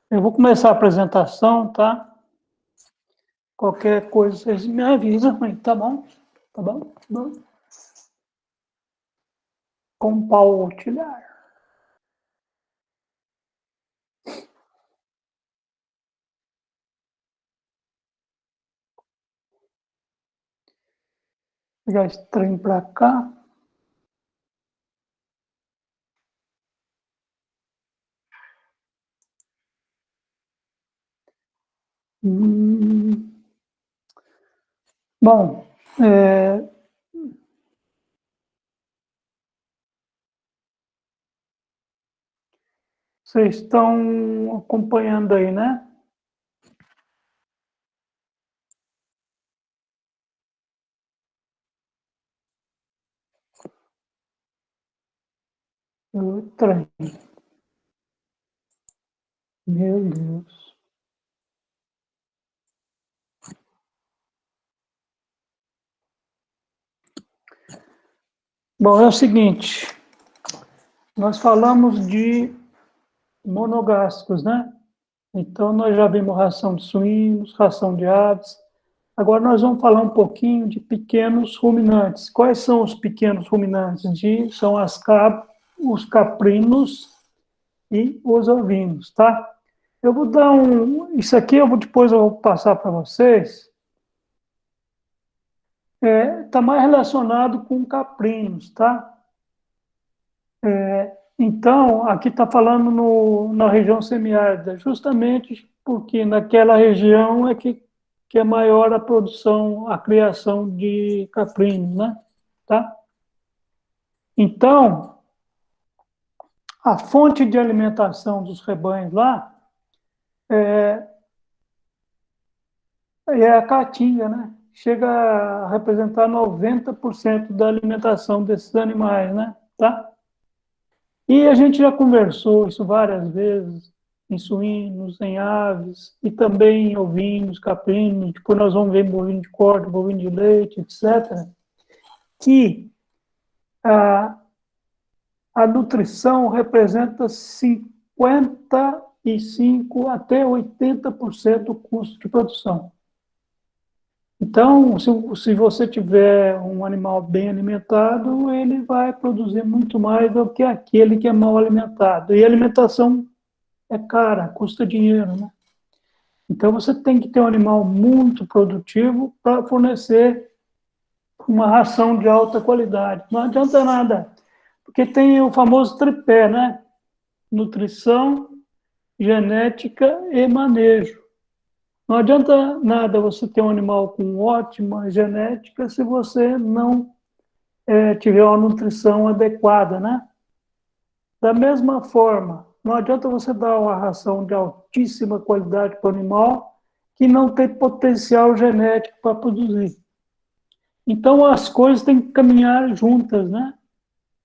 Eu vou começar a apresentação, tá? Qualquer coisa vocês me avisam, mas tá bom? Tá bom? Tá bom? Compartilhar. Já esse trem para cá. Hum, bom, vocês estão acompanhando aí, né? O trem. Meu Deus. Bom, é o seguinte, nós falamos de monogástricos, né? Então, nós já vimos ração de suínos, ração de aves. Agora, nós vamos falar um pouquinho de pequenos ruminantes. Quais são os pequenos ruminantes? São os caprinos e os ovinos, tá? Eu vou dar Isso aqui depois eu vou passar para vocês. Está mais relacionado com caprinos, tá? Então, aqui está falando na região semiárida, justamente porque naquela região que é maior a produção, a criação de caprinos, né? Tá? Então, a fonte de alimentação dos rebanhos lá é a caatinga, né? Chega a representar 90% da alimentação desses animais, né? Tá? E a gente já conversou isso várias vezes, em suínos, em aves, e também em ovinos, caprinos, depois nós vamos ver em bovino de corte, bovino de leite, etc., que a, a nutrição representa 55 até 80% do custo de produção. Então, se você tiver um animal bem alimentado, ele vai produzir muito mais do que aquele que é mal alimentado. E a alimentação é cara, custa dinheiro, né? Então você tem que ter um animal muito produtivo para fornecer uma ração de alta qualidade. Não adianta nada, porque tem o famoso tripé, né? Nutrição, genética e manejo. Não adianta nada você ter um animal com ótima genética se você não tiver uma nutrição adequada, né? Da mesma forma, não adianta você dar uma ração de altíssima qualidade para o animal que não tem potencial genético para produzir. Então, as coisas têm que caminhar juntas, né?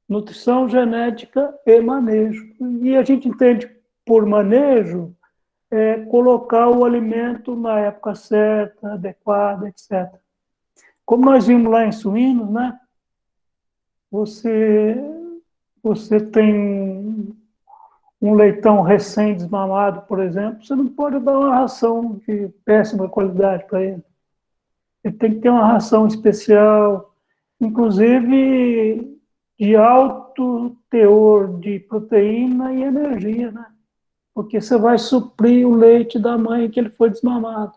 Nutrição, genética e manejo. E a gente entende por manejo colocar o alimento na época certa, adequada, etc. Como nós vimos lá em suínos, né? Você, você tem um leitão recém-desmamado, por exemplo, você não pode dar uma ração de péssima qualidade para ele. Ele tem que ter uma ração especial, inclusive de alto teor de proteína e energia, né? Porque você vai suprir o leite da mãe que ele foi desmamado.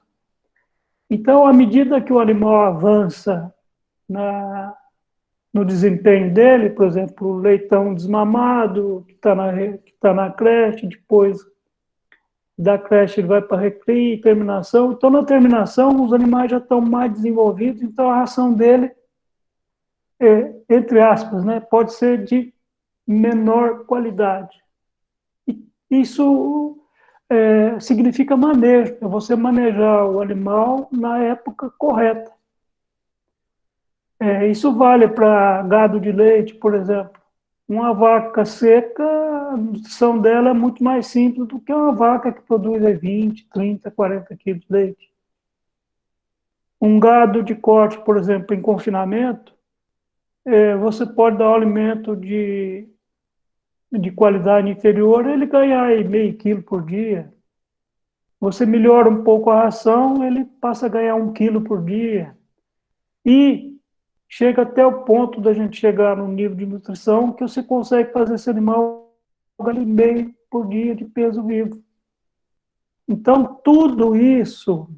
Então, à medida que o animal avança no desempenho dele, por exemplo, o leitão desmamado, que tá na creche, depois da creche ele vai para a recria e terminação. Então, na terminação, os animais já estão mais desenvolvidos, então a ração dele, entre aspas, né, pode ser de menor qualidade. E isso significa manejo, é você manejar o animal na época correta. Isso vale para gado de leite, por exemplo. Uma vaca seca, a nutrição dela é muito mais simples do que uma vaca que produz 20, 30, 40 quilos de leite. Um gado de corte, por exemplo, em confinamento, você pode dar um alimento de qualidade inferior, ele ganha aí meio quilo por dia, Você melhora um pouco a ração, ele passa a ganhar 1 quilo por dia. E chega até o ponto da gente chegar no nível de nutrição que você consegue fazer esse animal 1,5 kg por dia de peso vivo. Então, tudo isso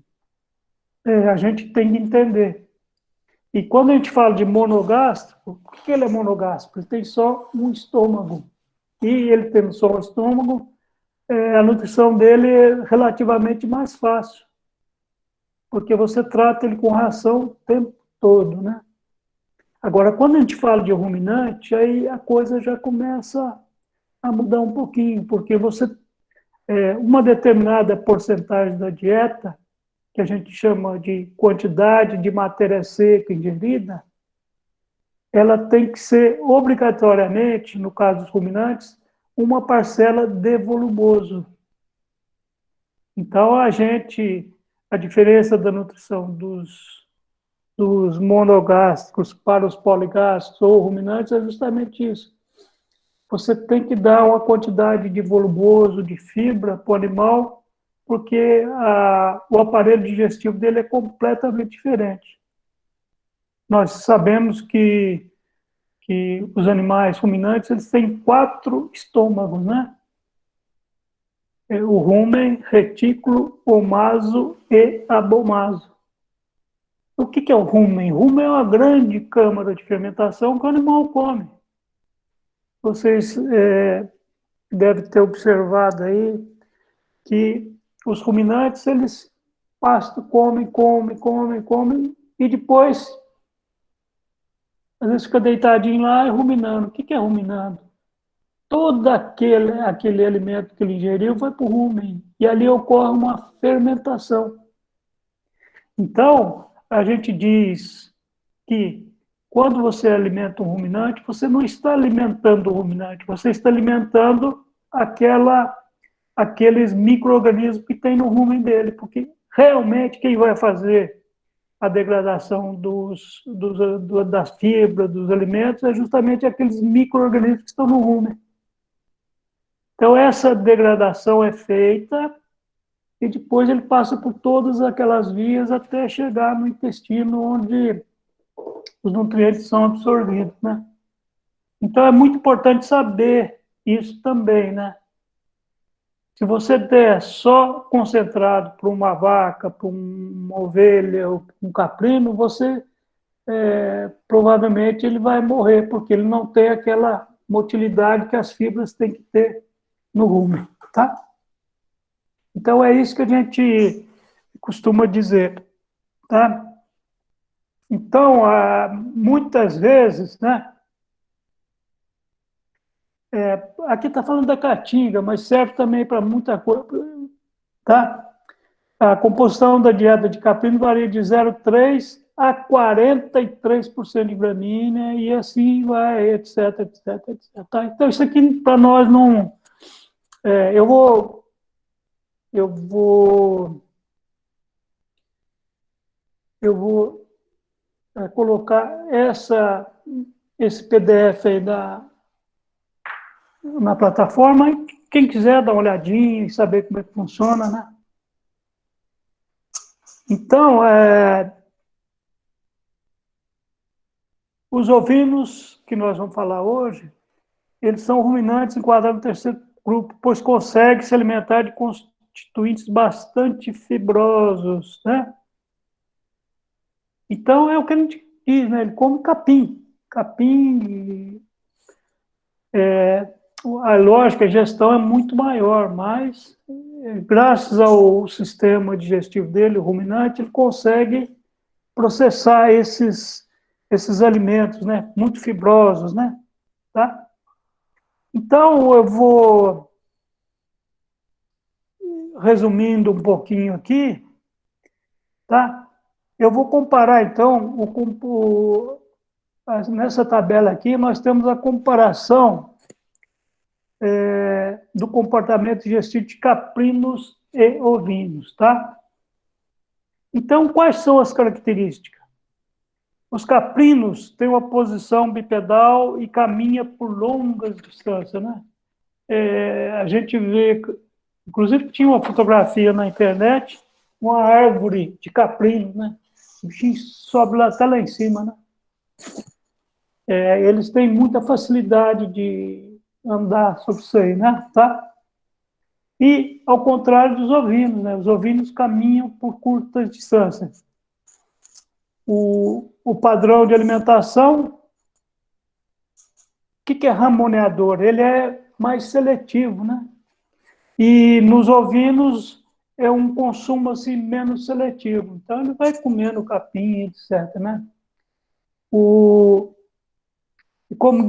a gente tem que entender. E quando a gente fala de monogástrico, por que ele é monogástrico? Ele tem só um estômago. E ele tendo só um estômago, a nutrição dele é relativamente mais fácil, porque você trata ele com ração o tempo todo, né? Agora, quando a gente fala de ruminante, aí a coisa já começa a mudar um pouquinho, porque uma determinada porcentagem da dieta, que a gente chama de quantidade de matéria seca ingerida, ela tem que ser obrigatoriamente, no caso dos ruminantes, uma parcela de volumoso. Então, a diferença da nutrição dos monogástricos para os poligástricos ou ruminantes é justamente isso. Você tem que dar uma quantidade de volumoso, de fibra para o animal, porque o aparelho digestivo dele é completamente diferente. Nós sabemos que os animais ruminantes eles têm 4 estômagos, né? O rumen, retículo, omaso e abomaso. O que é o rumen? O rumen é uma grande câmara de fermentação que o animal come. Vocês devem ter observado aí que os ruminantes, eles pastam, comem, e depois, às vezes fica deitadinho lá e ruminando. O que é ruminando? Todo aquele alimento que ele ingeriu vai para o rumen, e ali ocorre uma fermentação. Então, a gente diz que quando você alimenta um ruminante, você não está alimentando o ruminante, você está alimentando aqueles micro-organismos que tem no rumen dele, porque realmente quem vai fazer a degradação das fibras, dos alimentos, é justamente aqueles micro-organismos que estão no rumen. Então, essa degradação é feita e depois ele passa por todas aquelas vias até chegar no intestino, onde os nutrientes são absorvidos, né? Então, é muito importante saber isso também, né? Se você der só concentrado para uma vaca, para uma ovelha ou um caprino, provavelmente ele vai morrer, porque ele não tem aquela motilidade que as fibras têm que ter no rumen, tá? Então, é isso que a gente costuma dizer, tá? Então, muitas vezes, né? Aqui está falando da caatinga, mas serve também para muita coisa, tá? A composição da dieta de caprino varia de 0,3% a 43% de gramínea, e assim vai, etc, etc, etc. Tá? Então, isso aqui para nós não... eu vou colocar esse PDF aí na plataforma, e quem quiser dar uma olhadinha e saber como é que funciona, né? Então, os ovinos que nós vamos falar hoje, eles são ruminantes enquadrados no terceiro grupo, pois conseguem se alimentar de constituintes bastante fibrosos, né? Então, é o que a gente diz, né? Ele come capim. Capim, a lógica, a gestão é muito maior, mas graças ao sistema digestivo dele, o ruminante, ele consegue processar esses alimentos, né? Muito fibrosos, né? Tá? Então, eu vou resumindo um pouquinho aqui, tá? Eu vou comparar, então, nessa tabela aqui, nós temos a comparação do comportamento digestivo de caprinos e ovinos, tá? Então, quais são as características? Os caprinos têm uma posição bipedal e caminha por longas distâncias, né? A gente vê Inclusive, tinha uma fotografia na internet, uma árvore de caprino, né? O bichinho sobe lá, até lá em cima, né? Eles têm muita facilidade de andar sobre isso aí, né? Tá? E, ao contrário dos ovinos, né? Os ovinos caminham por curtas distâncias. O padrão de alimentação, o que é ramoneador? Ele é mais seletivo, né? E nos ovinos é um consumo assim menos seletivo. Então ele vai comendo capim, etc, né? O como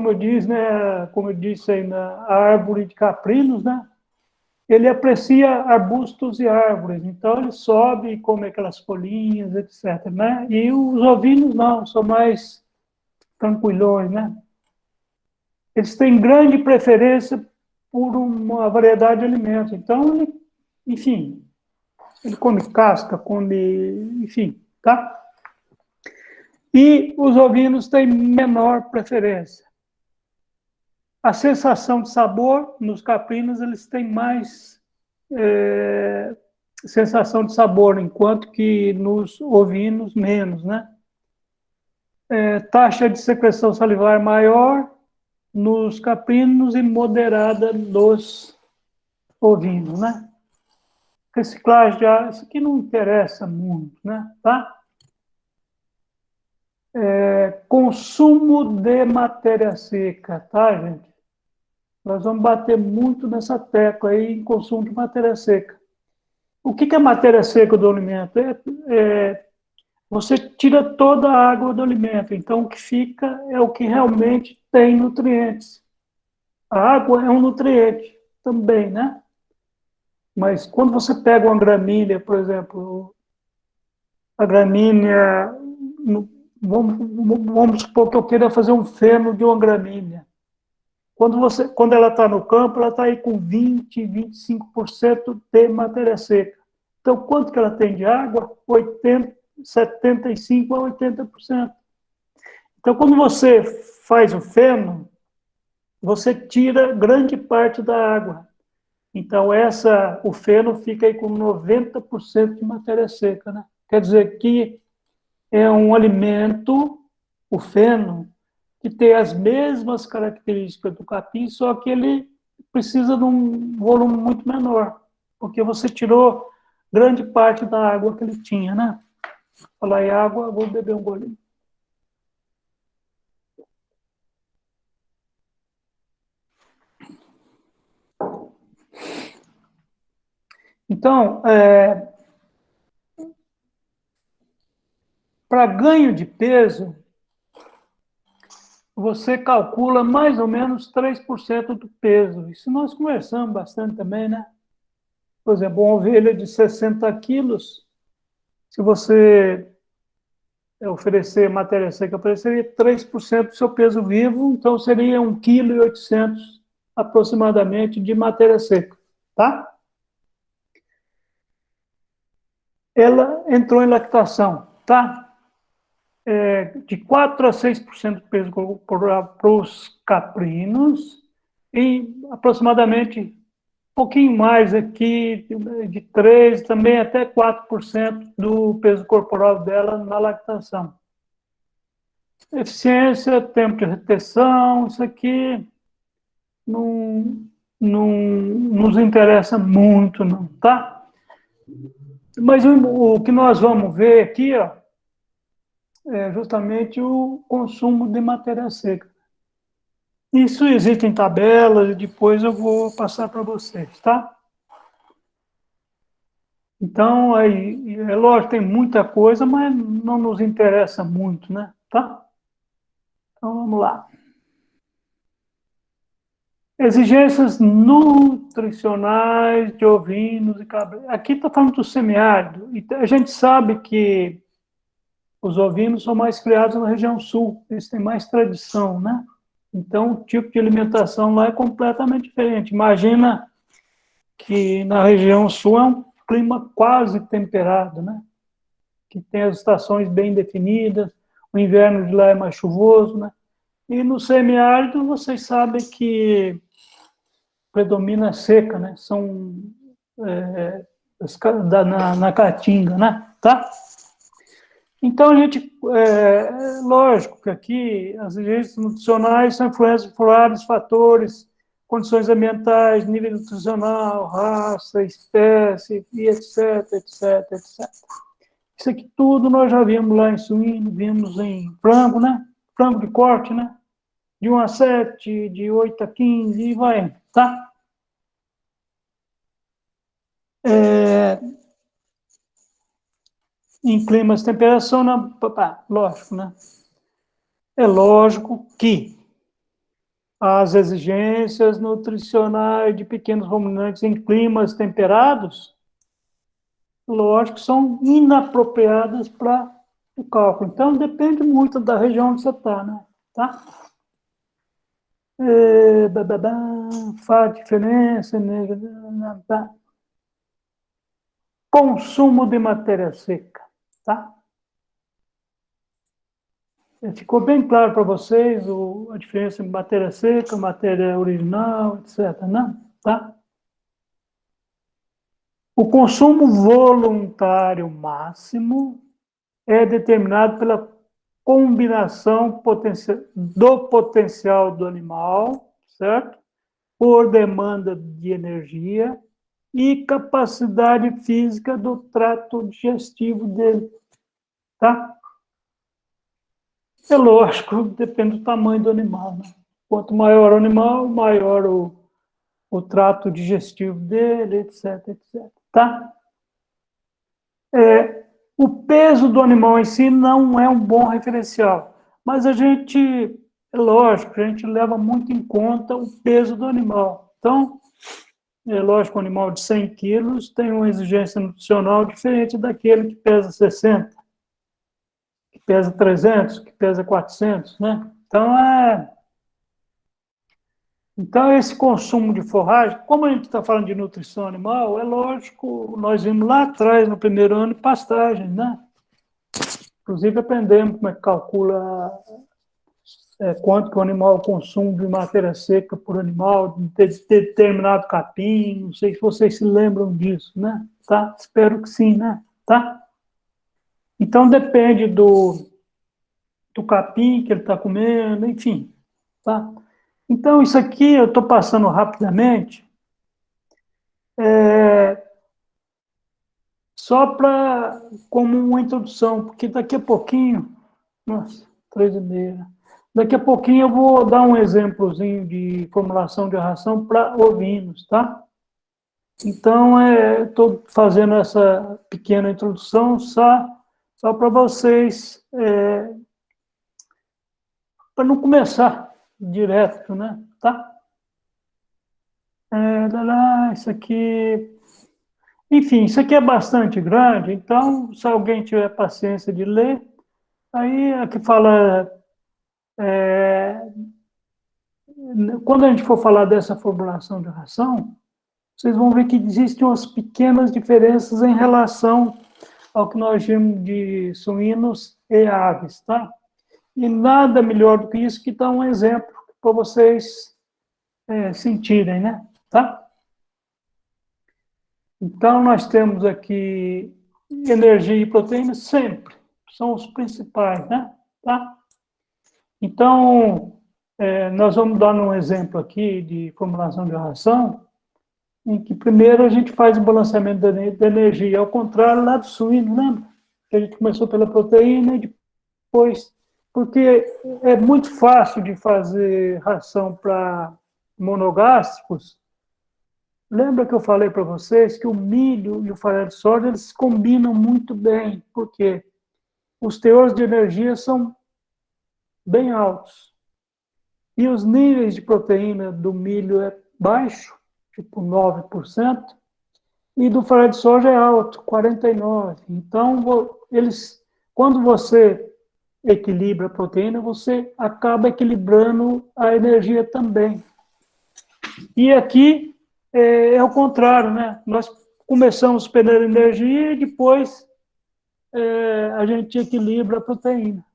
eu disse aí na árvore de caprinos, né? Ele aprecia arbustos e árvores, então ele sobe e come aquelas folhinhas, etc, né? E os ovinos não, são mais tranquilões, né? Eles têm grande preferência por uma variedade de alimentos. Então, enfim, ele come casca, come, enfim, tá? E os ovinos têm menor preferência. A sensação de sabor, nos caprinos, eles têm mais sensação de sabor, enquanto que nos ovinos, menos, né? Taxa de secreção salivar maior nos caprinos e moderada nos ovinos, né? Reciclagem de água, isso aqui não interessa muito, né? Tá? Consumo de matéria seca, tá, gente? Nós vamos bater muito nessa tecla aí em consumo de matéria seca. O que é matéria seca do alimento? Você tira toda a água do alimento, então o que fica é o que realmente tem nutrientes. A água é um nutriente também, né? Mas quando você pega uma gramínea, por exemplo, a gramínea, vamos supor que eu queira fazer um feno de uma gramínea. Quando ela está no campo, ela está aí com 20, 25% de matéria seca. Então, quanto que ela tem de água? 75% a 80%. Então, quando você faz o feno, você tira grande parte da água. Então, o feno fica aí com 90% de matéria seca, né? Quer dizer que é um alimento, o feno, que tem as mesmas características do capim, só que ele precisa de um volume muito menor, porque você tirou grande parte da água que ele tinha, né? Falar em água, vou beber um golinho. Então, para ganho de peso, você calcula mais ou menos 3% do peso. Isso nós conversamos bastante também, né? Por exemplo, uma ovelha de 60 quilos, se você oferecer matéria seca para ele, seria 3% do seu peso vivo, então seria 1,8 kg aproximadamente de matéria seca, tá? Ela entrou em lactação, tá? De 4 a 6% do peso corporal para os caprinos e aproximadamente um pouquinho mais aqui, de 3, também até 4% do peso corporal dela na lactação. Eficiência, tempo de retenção, isso aqui não nos interessa muito, não, tá? Mas o que nós vamos ver aqui, ó, é justamente o consumo de matéria seca. Isso existem tabelas, e depois eu vou passar para vocês, tá? Então, aí, é lógico, tem muita coisa, mas não nos interessa muito, né? Tá? Então, vamos lá. Exigências nutricionais de ovinos e cabras. Aqui está falando do semiárido. E a gente sabe que os ovinos são mais criados na região sul, eles têm mais tradição, né? Então, o tipo de alimentação lá é completamente diferente. Imagina que na região sul é um clima quase temperado, né? Que tem as estações bem definidas, o inverno de lá é mais chuvoso, né? E no semiárido, vocês sabem que predomina a seca, né? São na caatinga, né? Tá? Então, a gente, lógico que aqui as exigências nutricionais são influenciadas por vários fatores, condições ambientais, nível nutricional, raça, espécie, e etc, etc, etc. Isso aqui tudo nós já vimos lá em suíno, vimos em frango, né? Frango de corte, né? De 1 a 7, de 8 a 15, e vai, tá? Em climas de temperação, lógico, né? É lógico que as exigências nutricionais de pequenos ruminantes em climas temperados, lógico, são inapropriadas para o cálculo. Então, depende muito da região onde você está, né? Tá? Faz diferença, né? Consumo de matéria seca, tá? Ficou bem claro para vocês a diferença entre matéria seca, matéria original, etc, né? Tá? O consumo voluntário máximo é determinado pela combinação do potencial do animal, certo? Por demanda de energia e capacidade física do trato digestivo dele, tá? É lógico, depende do tamanho do animal, né? Quanto maior o animal, maior o trato digestivo dele, etc, etc, tá? O peso do animal em si não é um bom referencial, mas é lógico, a gente leva muito em conta o peso do animal. Então, é lógico, um animal de 100 quilos tem uma exigência nutricional diferente daquele que pesa 60, que pesa 300, que pesa 400, né? Então, esse consumo de forragem, como a gente está falando de nutrição animal, é lógico, nós vimos lá atrás, no primeiro ano, pastagem, né? Inclusive, aprendemos como é que calcula quanto que o animal consome de matéria seca por animal, de determinado capim, não sei se vocês se lembram disso, né? Tá? Espero que sim, né? Tá? Então, depende do capim que ele está comendo, enfim, tá? Então, isso aqui eu estou passando rapidamente, só como uma introdução, porque daqui a pouquinho, nossa, 3h30, daqui a pouquinho eu vou dar um exemplozinho de formulação de ração para ovinos, tá? Então, estou fazendo essa pequena introdução só para vocês, para não começar direto, né? Tá? Isso aqui... Enfim, isso aqui é bastante grande, então, se alguém tiver paciência de ler, aí aqui fala... quando a gente for falar dessa formulação de ração, vocês vão ver que existem umas pequenas diferenças em relação ao que nós chamamos de suínos e aves, tá? E nada melhor do que isso que dá um exemplo para vocês sentirem, né? Tá? Então, nós temos aqui energia e proteína sempre, são os principais, né? Tá? Então, nós vamos dar um exemplo aqui de formulação de ração, em que primeiro a gente faz o balanceamento da energia, ao contrário lá do suíno, lembra? Que a gente começou pela proteína e depois... Porque é muito fácil de fazer ração para monogástricos. Lembra que eu falei para vocês que o milho e o farelo de soja, eles combinam muito bem, porque os teores de energia são bem altos. E os níveis de proteína do milho é baixo, tipo 9%, e do farelo de soja é alto, 49%. Então, quando você equilibra a proteína, você acaba equilibrando a energia também. E aqui é o contrário, né? Nós começamos pela energia e depois a gente equilibra a proteína.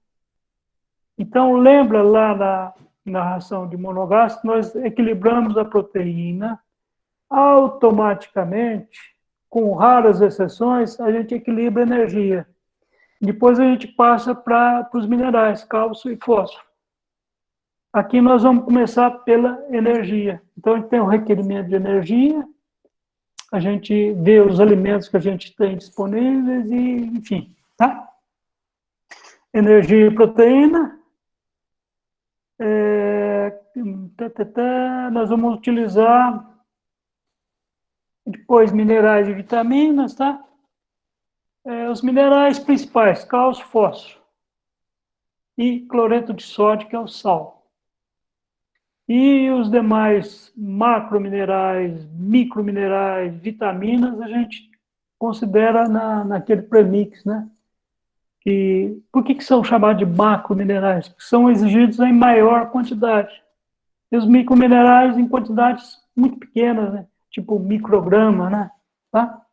Então, lembra lá na ração de monogástrico, nós equilibramos a proteína automaticamente, com raras exceções, a gente equilibra a energia. Depois a gente passa para os minerais, cálcio e fósforo. Aqui nós vamos começar pela energia. Então, a gente tem o requerimento de energia, a gente vê os alimentos que a gente tem disponíveis e, enfim, tá? Energia e proteína. Nós vamos utilizar depois minerais e vitaminas, tá? Os minerais principais, cálcio, fósforo e cloreto de sódio, que é o sal. E os demais macrominerais, microminerais, vitaminas, a gente considera naquele premix, né? Por que são chamados de macrominerais? Porque são exigidos em maior quantidade. E os microminerais em quantidades muito pequenas, né? Tipo micrograma, né? Tá?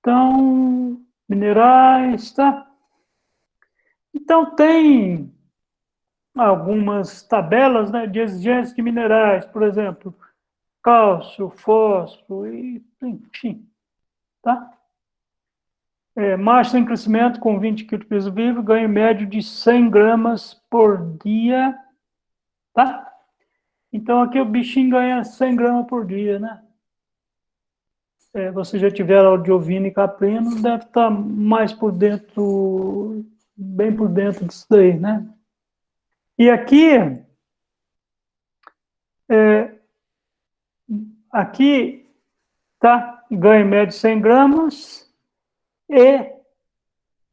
Então, minerais, tá? Então, tem algumas tabelas, né, de exigência de minerais, por exemplo, cálcio, fósforo, e, enfim, tá? Macho em crescimento com 20 kg de peso vivo, ganho médio de 100 gramas por dia, tá? Então, aqui o bichinho ganha 100 gramas por dia, né? Você já tiver aula de ovino e caprino, deve estar mais por dentro, bem por dentro disso daí, né? E aqui tá? Ganho médio de 100 gramas e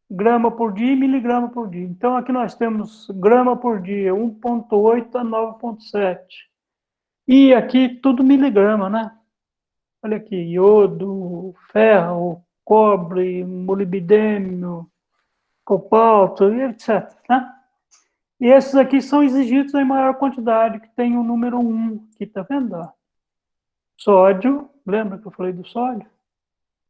grama por dia e miligrama por dia. Então, aqui nós temos grama por dia, 1,8 a 9,7. E aqui tudo miligrama, né? Olha aqui, iodo, ferro, cobre, molibdênio, cobalto, etc. Tá? E esses aqui são exigidos em maior quantidade, que tem o número 1, aqui, tá vendo? Sódio, lembra que eu falei do sódio?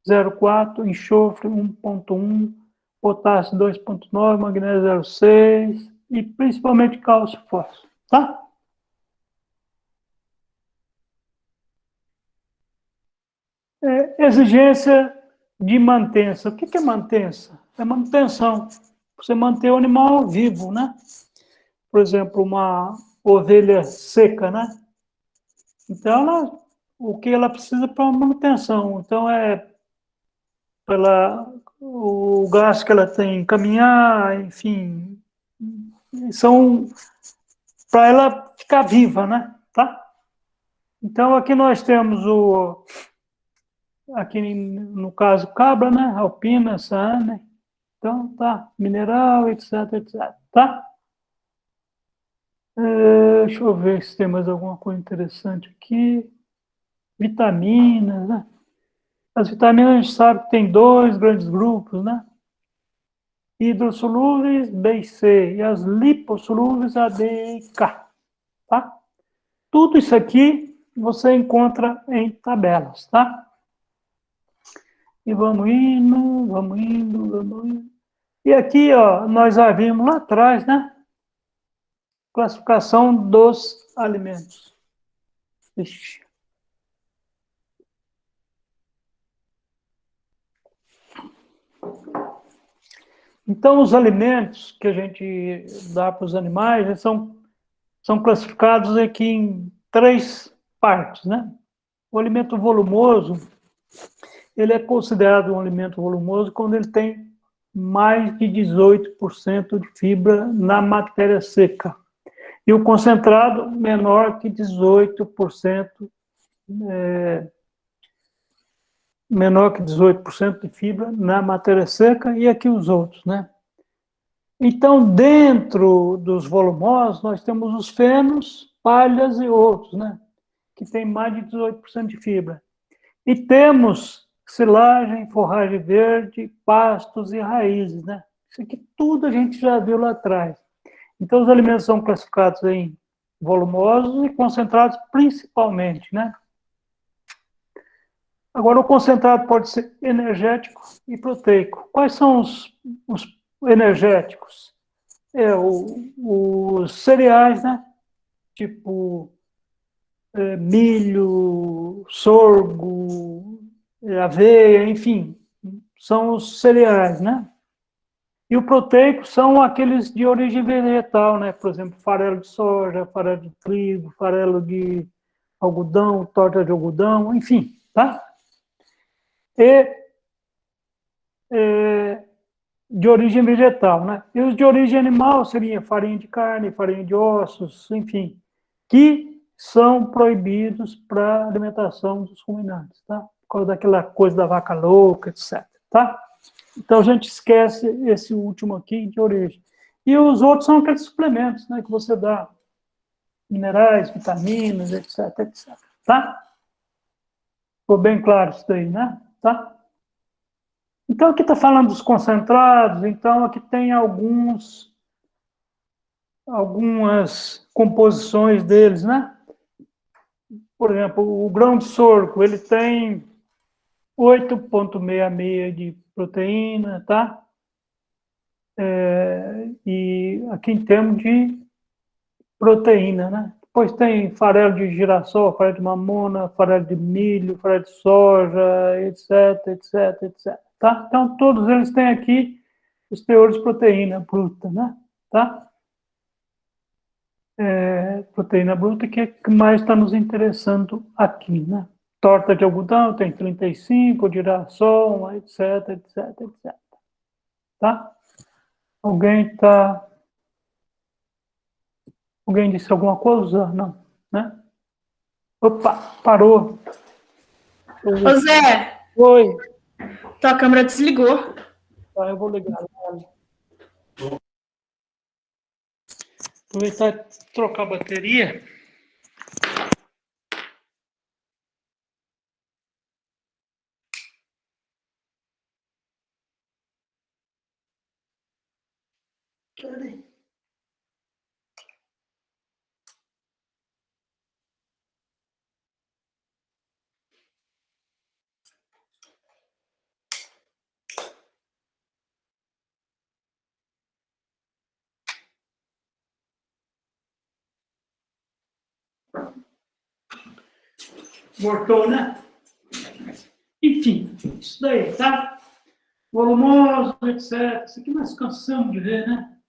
0,4, enxofre 1,1, potássio 2,9, magnésio 0,6 e principalmente cálcio e fósforo, tá? Exigência de mantença. O que é mantença? É manutenção. Você manter o animal vivo, né? Por exemplo, uma ovelha seca, né? Então, o que ela precisa para manutenção? Então, o gasto que ela tem em caminhar, enfim, são para ela ficar viva, né? Tá? Então, aqui nós temos aqui no caso, cabra, né? Alpina, sana. Então, tá, mineral, etc, etc, tá? Deixa eu ver se tem mais alguma coisa interessante aqui. Vitaminas, né? As vitaminas a gente sabe que tem dois grandes grupos, né? Hidrossolúveis, B e C, e as lipossolúveis, A, D e K, tá? Tudo isso aqui você encontra em tabelas, tá? E vamos indo, vamos indo, vamos indo. E aqui, ó, nós já vimos lá atrás, né? Classificação dos alimentos. Ixi. Então, os alimentos que a gente dá para os animais, eles são classificados aqui em três partes, né? O alimento volumoso, ele é considerado um alimento volumoso quando ele tem mais de 18% de fibra na matéria seca. E o concentrado menor que 18%, menor que 18% de fibra na matéria seca, e aqui os outros, né? Então, dentro dos volumosos, nós temos os fenos, palhas e outros, né? Que tem mais de 18% de fibra. E temos silagem, forragem verde, pastos e raízes, né? Isso aqui tudo a gente já viu lá atrás. Então, os alimentos são classificados em volumosos e concentrados principalmente, né? Agora, o concentrado pode ser energético e proteico. Quais são os energéticos? Os cereais, né? Tipo milho, sorgo, aveia, enfim, são os cereais, né? E o proteico são aqueles de origem vegetal, né? Por exemplo, farelo de soja, farelo de trigo, farelo de algodão, torta de algodão, enfim, tá? E de origem vegetal, né? E os de origem animal seriam farinha de carne, farinha de ossos, enfim, que são proibidos para alimentação dos ruminantes, tá? Por causa daquela coisa da vaca louca, etc, tá? Então a gente esquece esse último aqui de origem. E os outros são aqueles suplementos, né, que você dá, minerais, vitaminas, etc, etc, tá? Ficou bem claro isso daí, né? Tá? Então, aqui está falando dos concentrados, então aqui tem algumas composições deles, né? Por exemplo, o grão de sorgo, ele tem 8,66 de proteína, tá? E aqui em termos de proteína, né? Depois tem farelo de girassol, farelo de mamona, farelo de milho, farelo de soja, etc, etc, etc. Tá? Então, todos eles têm aqui os teores de proteína bruta, né? Tá? Proteína bruta que é que mais está nos interessando aqui, né? Torta de algodão tem 35, girassol, etc, etc, etc. Tá? Alguém tá... Alguém disse alguma coisa? Não, né? Opa, parou. Ô Zé, Oi. tua câmera desligou. Tá, eu vou ligar ela. Aproveitar e trocar a bateria. Cadê? Voltou, né? Enfim, isso daí, tá? Volumoso, etc. Isso aqui nós cansamos de ver, né?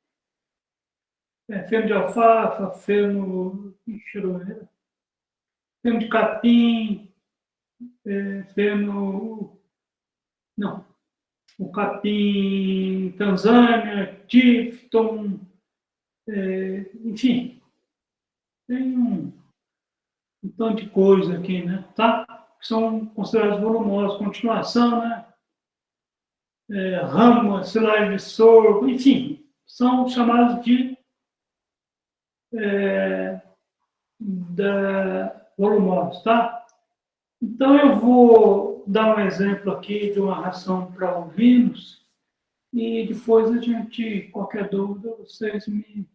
Feno de alfafa, feno de chiroeira, feno de capim, feno... Não, o capim Tanzânia, Tifton, enfim, tem um tanto de coisa aqui, né? Tá? Que são considerados volumosos, continuação, né? Rama, silagem de sorgo, enfim, são chamados de volumosos, tá? Então eu vou dar um exemplo aqui de uma ração para ovinos e depois a gente, qualquer dúvida, vocês me...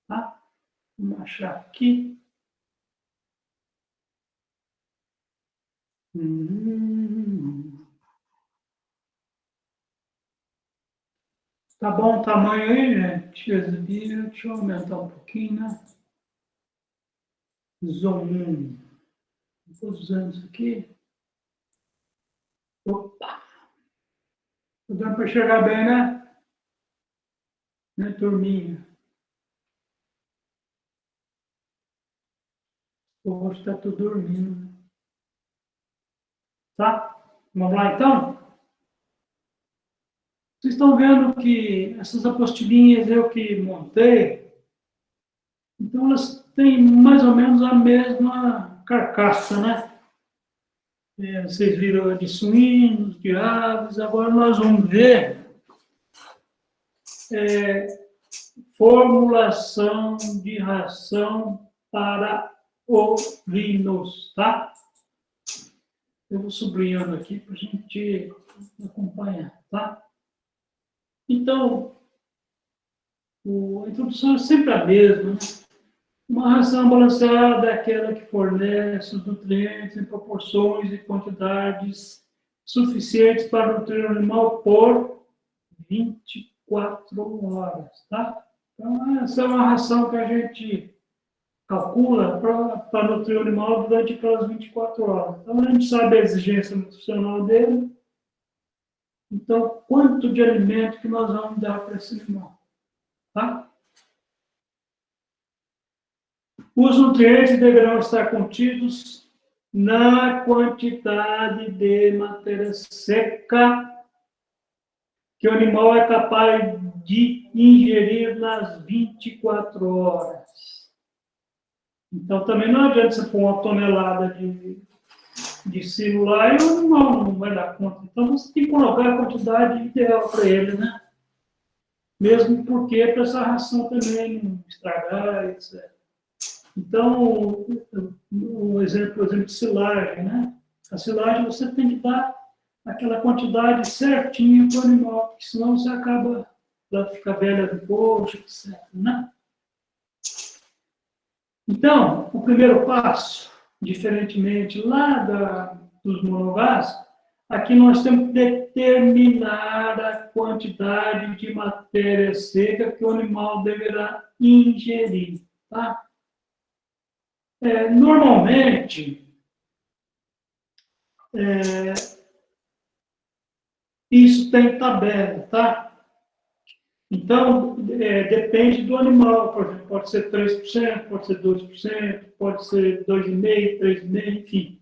Tá? Vamos achar aqui. Tá bom o tamanho aí, gente? Deixa eu aumentar um pouquinho, né? Zoom. Estou usando isso aqui. Opa! Tô dando para enxergar bem, né? Né, turminha? Hoje está tudo dormindo. Tá? Vamos lá, então? Vocês estão vendo que essas apostilinhas eu que montei, então elas têm mais ou menos a mesma carcaça, né? Vocês viram de suínos, de aves, agora nós vamos ver formulação de ração para ovinos, tá? Eu vou sublinhando aqui para a gente acompanhar, tá? Então, a introdução é sempre a mesma, né? Uma ração balanceada é aquela que fornece os nutrientes em proporções e quantidades suficientes para nutrir o animal por 24 horas, tá? Então, essa é uma ração que a gente calcula para nutrir o animal durante aquelas 24 horas. Então, a gente sabe a exigência nutricional dele. Então, quanto de alimento que nós vamos dar para esse animal? Tá? Os nutrientes deverão estar contidos na quantidade de matéria seca que o animal é capaz de ingerir nas 24 horas. Então, também não adianta você pôr uma tonelada de silo lá e o animal não vai dar conta. Então, você tem que colocar a quantidade ideal para ele, né? Mesmo porque para essa ração também não estragar, etc. Então, um exemplo, por exemplo, de silagem, né? A silagem você tem que dar aquela quantidade certinha para o animal, porque senão você acaba, ela fica velha do coxo, etc. Né? Então, o primeiro passo, diferentemente lá dos monogásicos, aqui nós temos que determinar a quantidade de matéria seca que o animal deverá ingerir. Tá? Normalmente, isso tem tabela, tá? Então, depende do animal, por exemplo, pode ser 3%, pode ser 2%, pode ser 2,5%, 3,5%, enfim.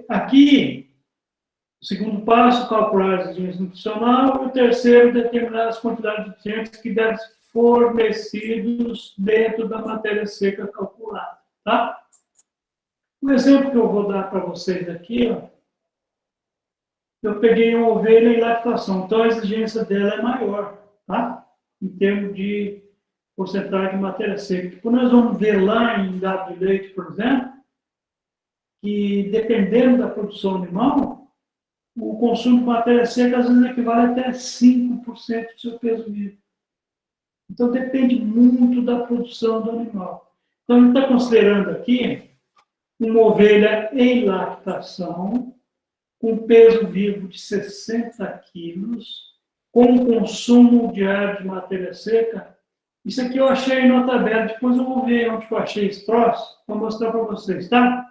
Aqui, o segundo passo, calcular as exigências nutricionais, e o terceiro, determinar as quantidades de nutrientes que devem ser fornecidos dentro da matéria seca calculada, tá? O exemplo que eu vou dar para vocês aqui, ó, eu peguei uma ovelha em lactação, então a exigência dela é maior, tá? Em termos de porcentagem de matéria seca. Tipo, nós vamos ver lá em gado de leite, por exemplo, que dependendo da produção animal, o consumo de matéria seca às vezes equivale até 5% do seu peso vivo. Então depende muito da produção do animal. Então a gente está considerando aqui uma ovelha em lactação, com peso vivo de 60 quilos, com consumo diário de matéria seca. Isso aqui eu achei na tabela, depois eu vou ver onde eu achei esse troço, para mostrar para vocês, tá?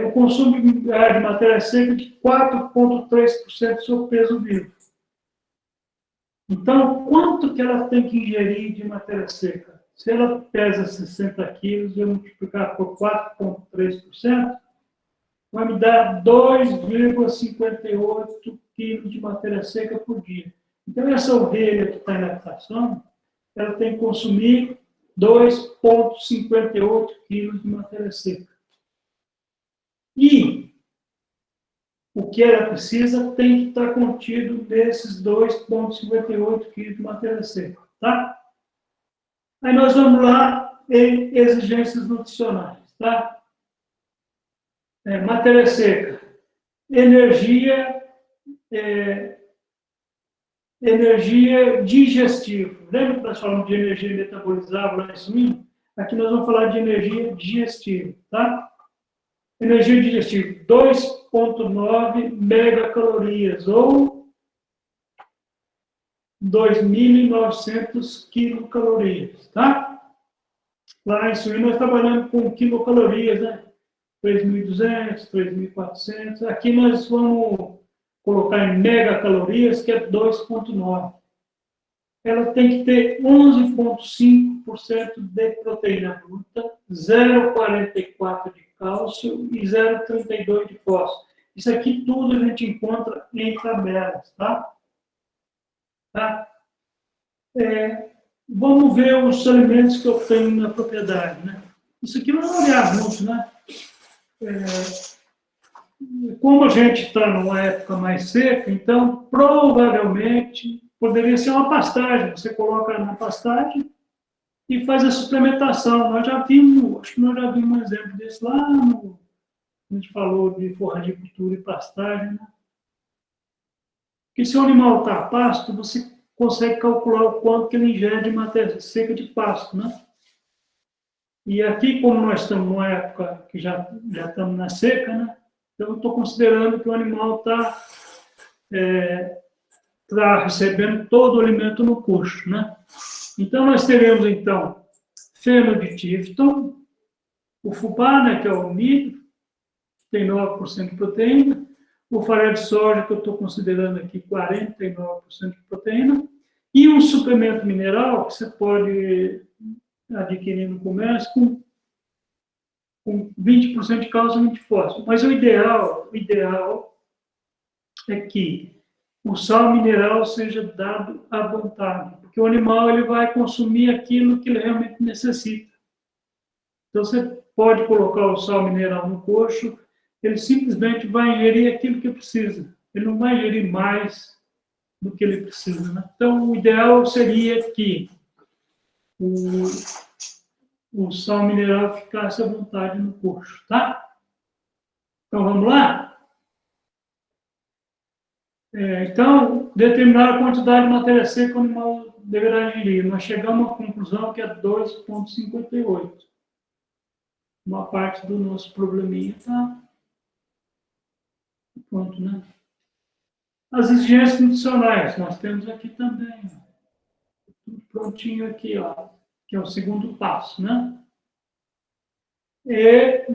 O consumo diário de matéria seca de 4,3% do seu peso vivo. Então, quanto que ela tem que ingerir de matéria seca? Se ela pesa 60 quilos, eu multiplicar por 4,3%, vai me dar 2,58 quilos de matéria seca por dia. Então, essa ovelha que está em lactação, ela tem que consumir 2,58 quilos de matéria seca. E o que ela precisa tem que estar contido nesses 2,58 quilos de matéria seca. Tá? Aí nós vamos lá em exigências nutricionais. Tá? Matéria seca. Energia digestiva. Lembra que nós falamos de energia metabolizável lá em cima? Aqui nós vamos falar de energia digestiva, tá? Energia digestiva, 2,9 megacalorias, ou 2.900 quilocalorias, tá? Lá em suíno nós trabalhamos com quilocalorias, né? 3.200, 3.400. Aqui nós vamos colocar em megacalorias, que é 2,9. Ela tem que ter 11,5% de proteína bruta, 0,44 de cálcio e 0,32 de fósforo. Isso aqui tudo a gente encontra em tabelas, tá? Vamos ver os alimentos que eu tenho na propriedade, né? Isso aqui vamos olhar juntos, né? Como a gente está numa época mais seca, então provavelmente poderia ser uma pastagem. Você coloca na pastagem e faz a suplementação. Nós já vimos, acho que nós já vimos um exemplo desse lá no. A gente falou de forragicultura e pastagem, né? Porque se o animal está a pasto, você consegue calcular o quanto que ele ingere de matéria seca de pasto, né? E aqui, como nós estamos numa época que já estamos na seca, né? Então, eu estou considerando que o animal está recebendo todo o alimento no coxo, né? Então, nós teremos, então, feno de Tifton, o fubá, né, que é o milho, tem 9% de proteína, o farelo de soja, que eu estou considerando aqui 49% de proteína, e um suplemento mineral que você pode adquirir no comércio com 20% de cálcio e 20% de fósforo. Mas o ideal é que o sal mineral seja dado à vontade, porque o animal ele vai consumir aquilo que ele realmente necessita. Então, você pode colocar o sal mineral no coxo, ele simplesmente vai ingerir aquilo que precisa. Ele não vai ingerir mais do que ele precisa, né? Então, o ideal seria que o sal mineral ficasse à vontade no coxo, tá? Então, vamos lá? Então, determinar a quantidade de matéria seca que o animal deverá ingerir. Nós chegamos à conclusão que é 2,58. Uma parte do nosso probleminha está pronto, né? As exigências nutricionais, nós temos aqui também. Tudo prontinho aqui, ó, que é o segundo passo, né? E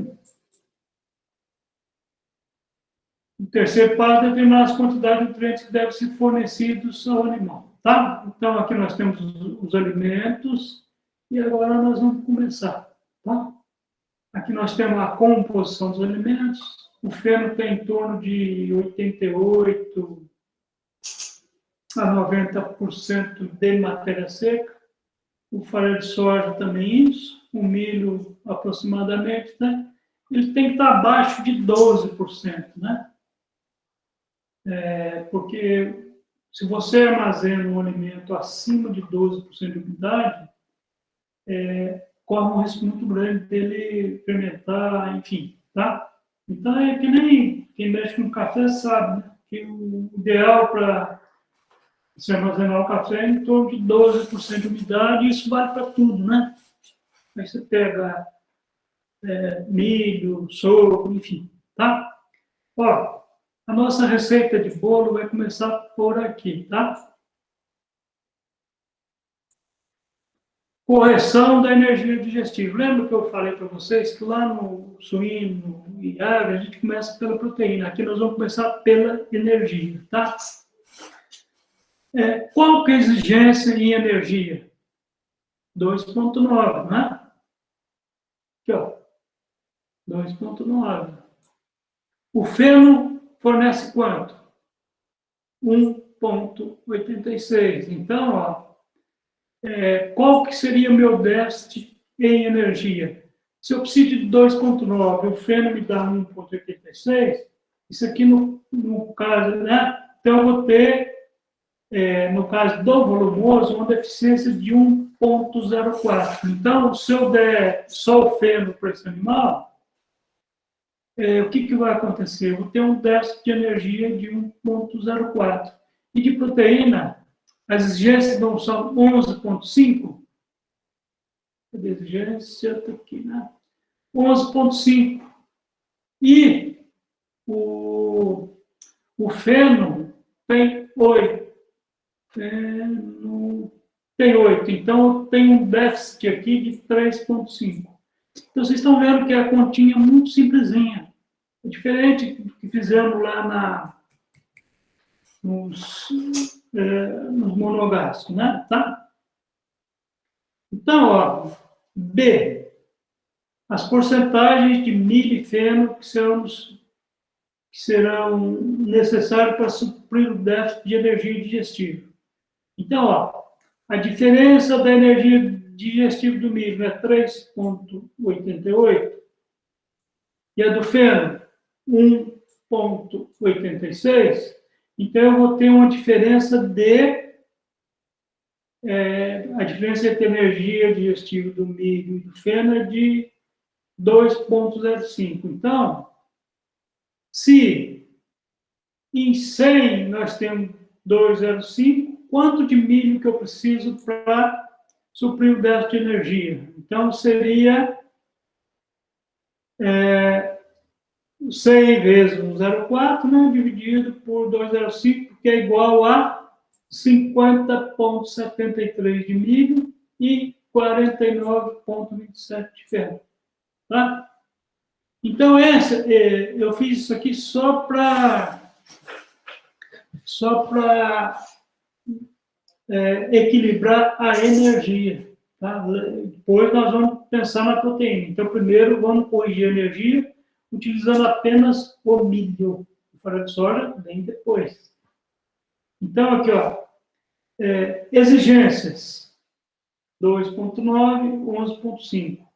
o terceiro passo é determinar as quantidades de nutrientes que devem ser fornecidos ao animal, tá? Então, aqui nós temos os alimentos e agora nós vamos começar, tá? Aqui nós temos a composição dos alimentos. O feno tem em torno de 88 a 90% de matéria seca. O farelo de soja também isso. O milho aproximadamente, né? Ele tem que estar abaixo de 12%, né? Porque se você armazena um alimento acima de 12% de umidade, corre um risco muito grande dele fermentar, enfim, tá? Então, é que nem quem mexe com café sabe, né? Que o ideal para se armazenar o café é em torno de 12% de umidade, e isso vale para tudo, né? Aí você pega milho, sorgo, enfim, tá? Ó, a nossa receita de bolo vai começar por aqui, tá? Correção da energia digestiva. Lembra que eu falei para vocês que lá no suíno e ave a gente começa pela proteína. Aqui nós vamos começar pela energia, tá? Qual que é a exigência em energia? 2,9, né? Aqui, ó. 2,9. O feno fornece quanto? 1,86. Então, ó, qual que seria o meu déficit em energia? Se eu preciso de 2,9, o feno me dá 1,86, isso aqui no caso, né? Então, eu vou ter, no caso do volumoso, uma deficiência de 1,04. Então, se eu der só o feno para esse animal, o que vai acontecer? Eu vou ter um déficit de energia de 1,04. E de proteína, as exigências não são 11,5? A exigência está aqui, né? 11,5. E o feno tem 8. Tem 8. Então, tem um déficit aqui de 3,5. Então, vocês estão vendo que a continha é muito simplesinha. É diferente do que fizemos lá nos monogástricos, né? Tá? Então, ó, B. As porcentagens de milho e feno que serão necessárias para suprir o déficit de energia digestiva. Então, ó, a diferença da energia digestiva do milho é 3,88 e a do feno 1,86. Então, eu vou ter uma diferença a diferença entre a energia digestiva do milho e do feno é de 2,05. Então, se em 100 nós temos 2,05, quanto de milho que eu preciso para suprir o déficit de energia? Então, seria 100 vezes 1,04, né, dividido por 2,05, que é igual a 50,73 de milho e 49,27 de ferro. Tá? Então, eu fiz isso aqui só para equilibrar a energia. Tá? Depois nós vamos pensar na proteína. Então, primeiro vamos corrigir a energia utilizando apenas o milho. O farelo de soja vem depois. Então, aqui, ó, exigências: 2,9, 11,5.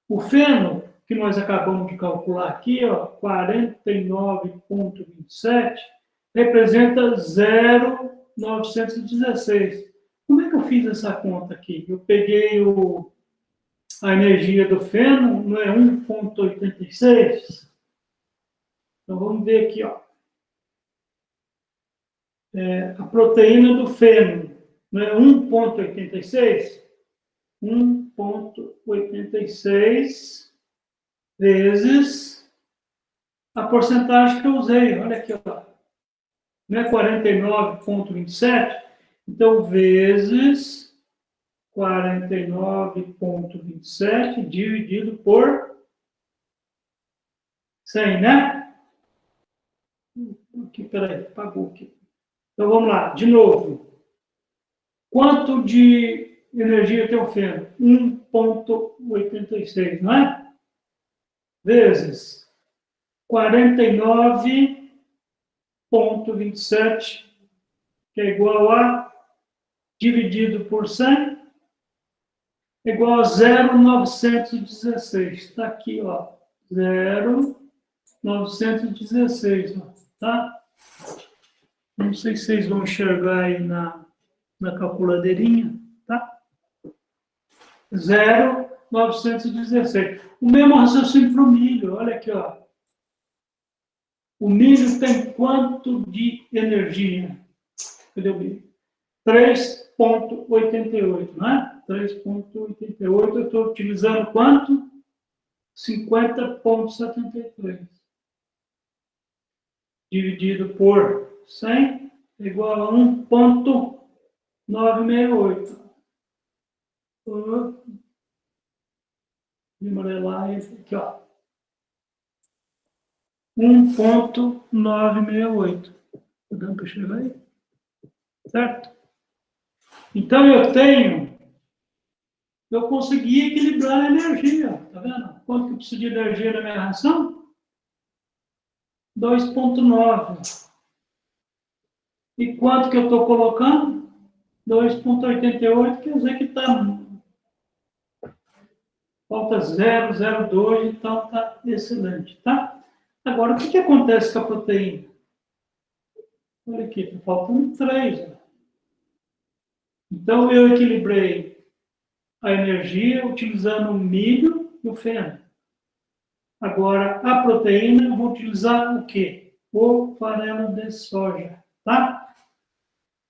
O feno, que nós acabamos de calcular aqui, ó, 49,27, representa 0,916. Como é que eu fiz essa conta aqui? Eu peguei a energia do feno, não é 1,86? Então, vamos ver aqui, ó. A proteína do feno, não é 1,86? 1,86 vezes a porcentagem que eu usei. Olha aqui, ó. Não é 49,27? Então, vezes 49,27 dividido por 100, né? Aqui, peraí, apagou aqui. Então, vamos lá, de novo. Quanto de energia tem o feno? 1,86, não é? Vezes 49,27, que é igual a, dividido por 100, é igual a 0,916. Está aqui, ó. 0,916, ó, tá? Não sei se vocês vão enxergar aí na calculadeirinha, tá? 0,916. O mesmo raciocínio para o milho. Olha aqui, ó. O milho tem quanto de energia? Cadê o milho? 3,88, não é? 3,88. Eu estou utilizando quanto? 50,73. Dividido por 100 é igual a 1,968. Vou amarelar aqui, ó. 1,968. Tá dando para enxergar aí? Certo? Então, eu consegui equilibrar a energia. Tá vendo? Quanto que eu preciso de energia na minha ração? 2,9. E quanto que eu estou colocando? 2,88, quer dizer que está... Falta 0,02, então está excelente, tá? Agora, o que acontece com a proteína? Olha aqui, está faltando 3. Ó. Então, eu equilibrei a energia utilizando o milho e o feno. Agora, a proteína, eu vou utilizar o quê? O farelo de soja, tá?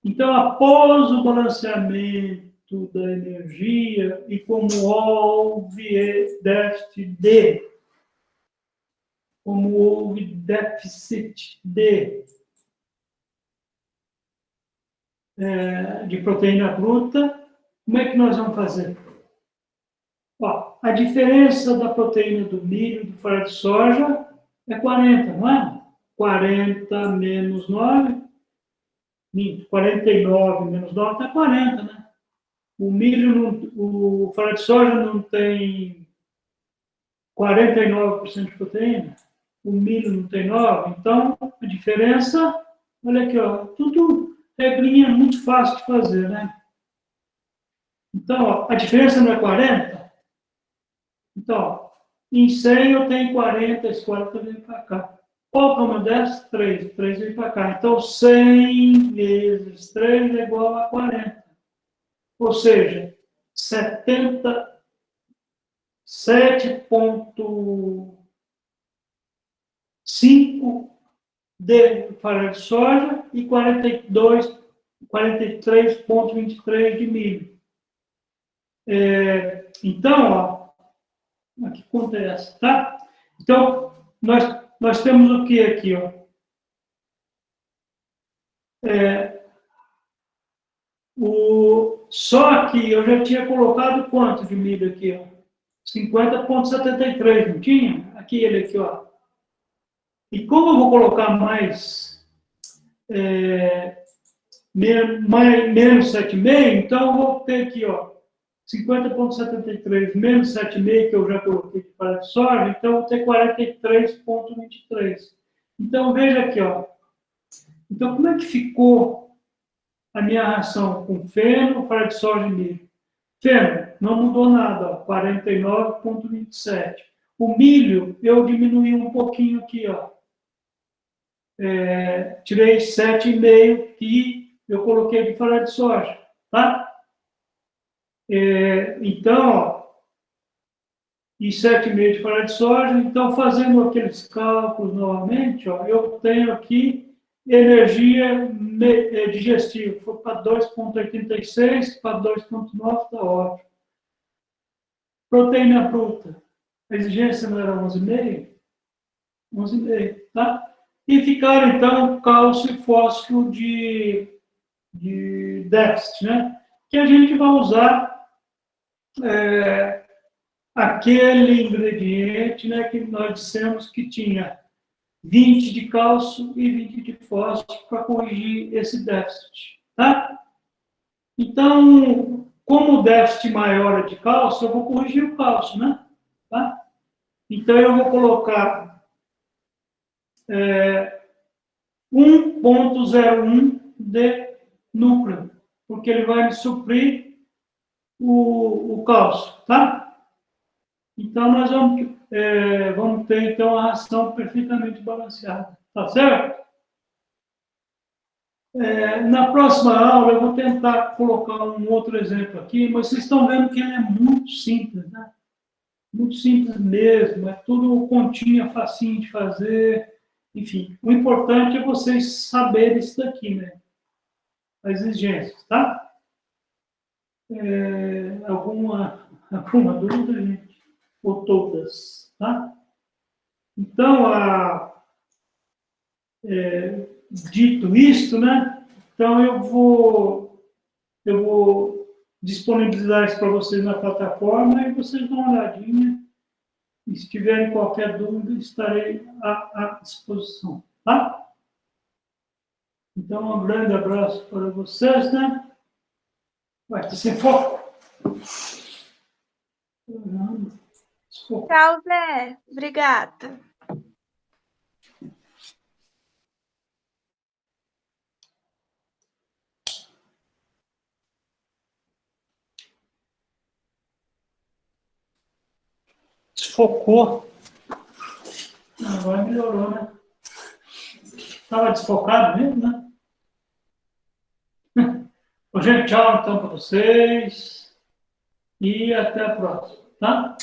Então, após o balanceamento da energia e como houve déficit de proteína bruta, como é que nós vamos fazer? Ó, a diferença da proteína do milho e do farelo de soja é 40, não é? 40 menos 9, 49 menos 9 dá 40, né? O milho, o farelo de soja não tem 49% de proteína, o milho não tem 9%, então a diferença, olha aqui, ó, tudo regrinha muito fácil de fazer, né? Então, ó, a diferença não é 40? Então, ó, em 100 eu tenho 40, esse 40 vem para cá. Qual que é o meu 10? 3. 3 vem para cá. Então, 100 vezes 3 é igual a 40. Ou seja, 7,5 de farelo de soja e 43,23 de milho. Então, ó, o que acontece, tá? Então, nós temos o que aqui, ó? Só que eu já tinha colocado quanto de milho aqui, ó? 50,73, não tinha? Aqui ele aqui, ó. E como eu vou colocar menos 7,5, então eu vou ter aqui, ó, 50,73 menos 7,5, que eu já coloquei de farelo de soja, então eu vou ter 43,23. Então, veja aqui, ó. Então, como é que ficou a minha ração com feno, farelo de soja e milho? Feno, não mudou nada, ó, 49,27. O milho, eu diminui um pouquinho aqui, ó. Tirei 7,5 que eu coloquei de farelo de soja, tá? Então, ó, e 7,5 de farelo de soja. Então, fazendo aqueles cálculos novamente, ó, eu tenho aqui energia digestiva. Foi para 2,86, para 2,9, está ótimo. Proteína bruta. A exigência não era 11,5? 11,5, tá? E ficaram, então, cálcio e fósforo de déficit, né? Que a gente vai usar aquele ingrediente, né, que nós dissemos que tinha 20 de cálcio e 20 de fósforo para corrigir esse déficit, tá? Então, como o déficit maior é de cálcio, eu vou corrigir o cálcio, né? Tá? Então, eu vou colocar 1,01 de núcleo, porque ele vai me suprir o cálcio, tá? Então, nós vamos ter, então, a ração perfeitamente balanceada. Tá certo? Na próxima aula, eu vou tentar colocar um outro exemplo aqui, mas vocês estão vendo que ele é muito simples, né? Muito simples mesmo, é tudo continha, facinho de fazer. Enfim, o importante é vocês saberem isso daqui, né? As exigências, tá? Alguma dúvida, gente? Ou todas, tá? Então, dito isto, né? Então, eu vou disponibilizar isso para vocês na plataforma e vocês dão uma olhadinha. E se tiverem qualquer dúvida, estarei à disposição, tá? Então, um grande abraço para vocês, né? Vai ser foco. Tchau, Zé. Obrigada. Desfocou. Agora melhorou, né? Estava desfocado mesmo, né? Gente, tchau então para vocês. E até a próxima, tá?